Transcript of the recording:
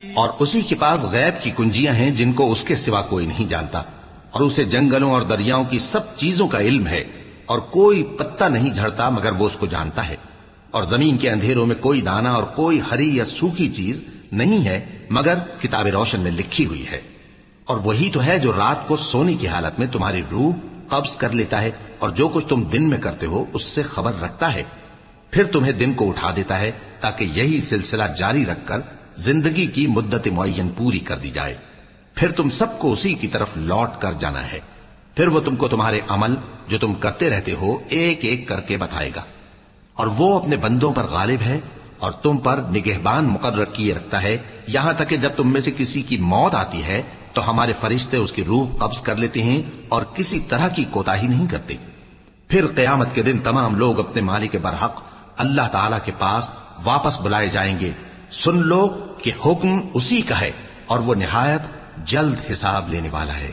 اور اسی کے پاس غیب کی کنجیاں ہیں جن کو اس کے سوا کوئی نہیں جانتا، اور اسے جنگلوں اور دریاؤں کی سب چیزوں کا علم ہے، اور کوئی پتا نہیں جھڑتا مگر وہ اس کو جانتا ہے، اور زمین کے اندھیروں میں کوئی دانا اور کوئی ہری یا سوکھی چیز نہیں ہے مگر کتاب روشن میں لکھی ہوئی ہے۔ اور وہی تو ہے جو رات کو سونے کی حالت میں تمہاری روح قبض کر لیتا ہے، اور جو کچھ تم دن میں کرتے ہو اس سے خبر رکھتا ہے، پھر تمہیں دن کو اٹھا دیتا ہے تاکہ یہی سلسلہ جاری رکھ کر زندگی کی مدت معین پوری کر دی جائے، پھر تم سب کو اسی کی طرف لوٹ کر جانا ہے، پھر وہ تم کو تمہارے عمل جو تم کرتے رہتے ہو ایک ایک کر کے بتائے گا، اور وہ اپنے بندوں پر غالب ہے اور تم پر نگہبان مقرر کیے رکھتا ہے، یہاں تک کہ جب تم میں سے کسی کی موت آتی ہے تو ہمارے فرشتے اس کی روح قبض کر لیتے ہیں اور کسی طرح کی کوتاہی نہیں کرتے۔ پھر قیامت کے دن تمام لوگ اپنے مالک برحق اللہ تعالی کے پاس واپس بلائے جائیں گے۔ سن لو کہ حکم اسی کا ہے اور وہ نہایت جلد حساب لینے والا ہے۔